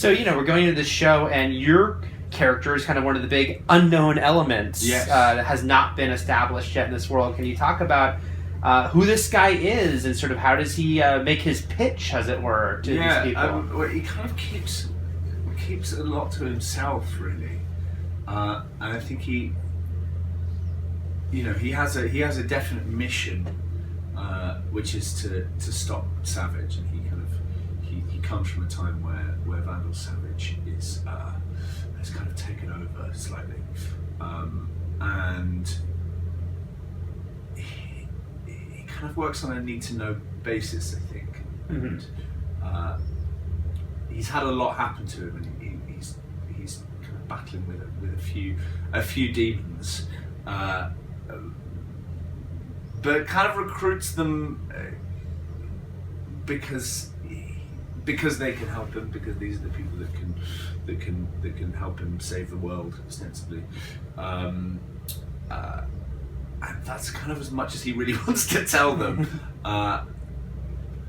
So, we're going into this show, and your character is kind of one of the big unknown elements that has not been established yet in this world. Can you talk about who this guy is, and sort of how does he make his pitch, as it were, to these people? Well, he kind of keeps a lot to himself, really, and I think he has a definite mission, which is to stop Savage, and he comes from a time where Vandal Savage has kind of taken over slightly, and he kind of works on a need-to-know basis, I think. And he's had a lot happen to him, and he's kind of battling with a few demons, but kind of recruits them because they can help him, because these are the people that can help him save the world, ostensibly, and that's kind of as much as he really wants to tell them. I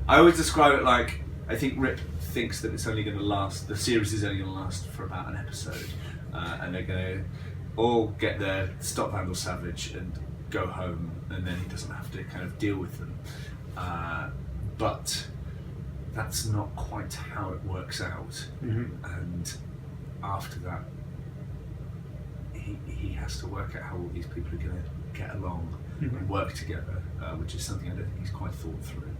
always describe it like, I think Rip thinks that the series is only going to last for about an episode, and they're going to all get there, stop Vandal Savage, and go home, and then he doesn't have to kind of deal with them. But that's not quite how it works out, and after that, he has to work out how all these people are going to get along and work together, which is something I don't think he's quite thought through.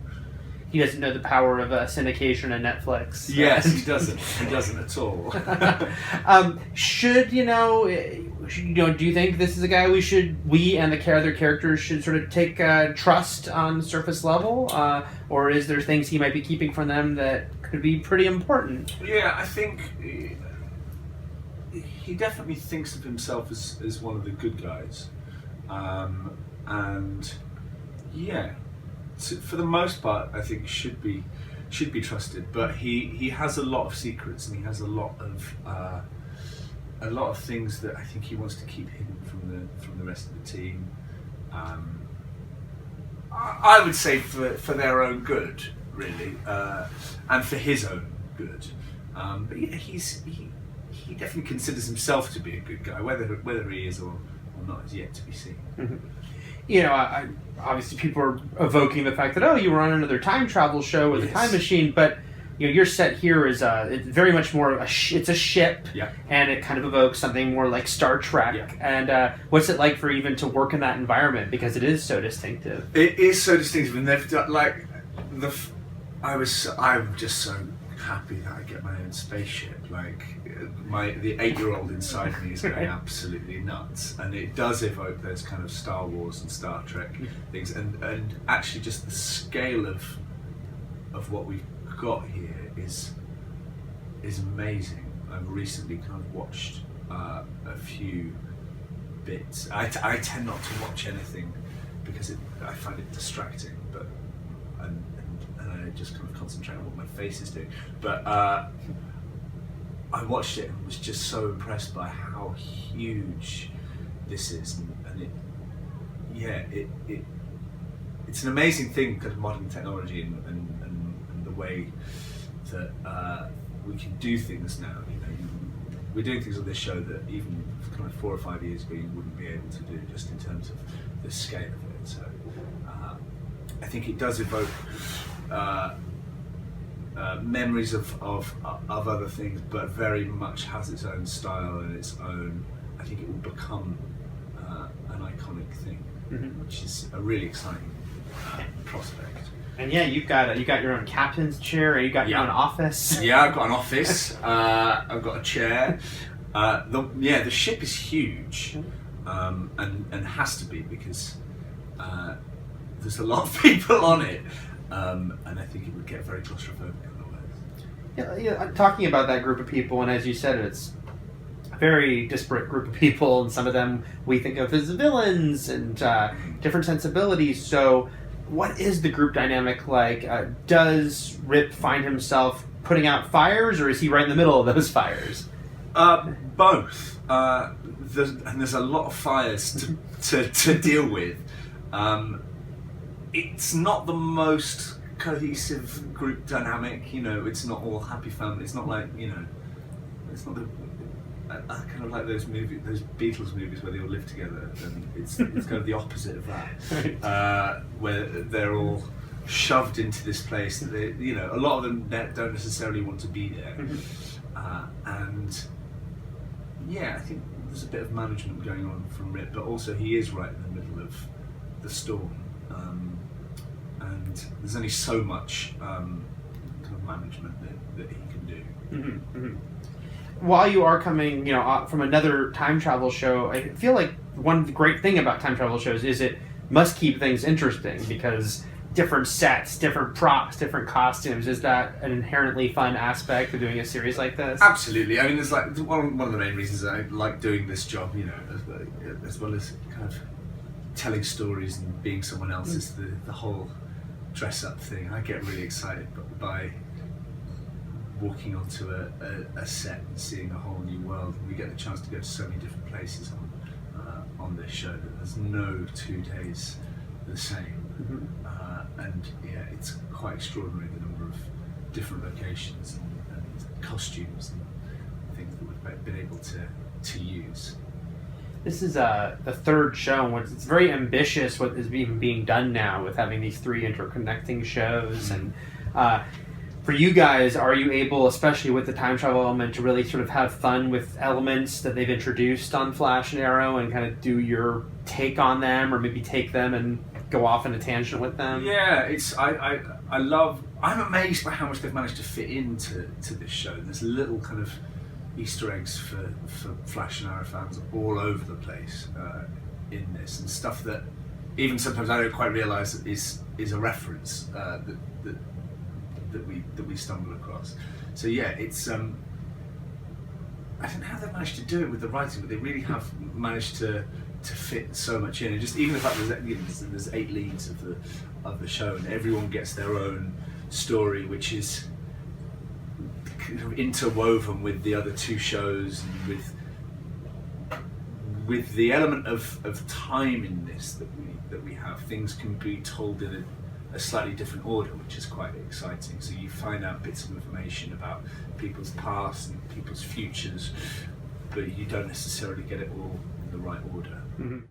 He doesn't know the power of syndication and Netflix. Yes, he doesn't. He doesn't at all. Do you think this is a guy we and the other characters should sort of take trust on the surface level, or is there things he might be keeping from them that could be pretty important? Yeah, I think he definitely thinks of himself as one of the good guys, and yeah. For the most part, I think should be trusted, but he has a lot of secrets, and he has a lot of things that I think he wants to keep hidden from the rest of the team. I would say for their own good, really, and for his own good. But yeah, he definitely considers himself to be a good guy. Whether he is or not is yet to be seen. Obviously people are evoking the fact that, you were on another time travel show with a time machine, but your set here is it's very much more it's a ship, and it kind of evokes something more like Star Trek. And what's it like for even to work in that environment, because it is so distinctive? It is so distinctive, and they've done I'm just so happy that I get my own spaceship. The 8-year-old inside me is going absolutely nuts, and it does evoke those kind of Star Wars and Star Trek things, and actually just the scale of what we've got here is amazing. I've recently kind of watched a few bits. I tend not to watch anything because I find it distracting, and I just kind of concentrate on what my face is doing. But I watched it and was just so impressed by how huge this is, and it's an amazing thing, because of modern technology and the way that we can do things now. We're doing things on this show that even kind of 4 or 5 years ago you wouldn't be able to do, just in terms of the scale of it. So I think it does evoke memories of other things, but very much has its own style and its own. I think it will become an iconic thing, which is a really exciting prospect. And you got your own captain's chair. You got your own office. Yeah, I've got an office. I've got a chair. The ship is huge, and has to be, because there's a lot of people on it. And I think it would get very claustrophobic otherwise. Talking about that group of people, and as you said, it's a very disparate group of people, and some of them we think of as villains and different sensibilities. So what is the group dynamic like? Does Rip find himself putting out fires, or is he right in the middle of those fires? Both. There's a lot of fires to deal with. It's not the most cohesive group dynamic, it's not all happy family. It's not like, It's not the. I kind of like those Beatles movies where they all live together, and it's kind of the opposite of that, where they're all shoved into this place that they, a lot of them don't necessarily want to be there, and yeah, I think there's a bit of management going on from Rip, but also he is right in the middle of the storm, and there's only so much kind of management that he can do. Mm-hmm, mm-hmm. While you are coming, from another time travel show, I feel like one great thing about time travel shows is it must keep things interesting, because different sets, different props, different costumes. Is that an inherently fun aspect of doing a series like this? Absolutely. I mean, it's like one of the main reasons I like doing this job, as well as kind of telling stories and being someone else, is the whole dress-up thing. I get really excited by walking onto a set and seeing a whole new world. We get the chance to go to so many different places on this show that there's no 2 days the same. And yeah, it's quite extraordinary, the number of different locations and costumes and things that we've been able to use. This is the third show, and it's very ambitious what is being done now with having these 3 interconnecting shows. And for you guys, are you able, especially with the time travel element, to really sort of have fun with elements that they've introduced on Flash and Arrow and kind of do your take on them, or maybe take them and go off in a tangent with them? Yeah, I'm amazed by how much they've managed to fit into this show. There's little kind of Easter eggs for Flash and Arrow fans all over the place in this, and stuff that even sometimes I don't quite realise is a reference that we stumble across. So yeah, it's I don't know how they've managed to do it with the writing, but they really have managed to fit so much in. And just even the fact that there's 8 leads of the show, and everyone gets their own story, which is kind of interwoven with the other 2 shows, and with the element of time in this that we have. Things can be told in a slightly different order, which is quite exciting. So you find out bits of information about people's past and people's futures, but you don't necessarily get it all in the right order. Mm-hmm.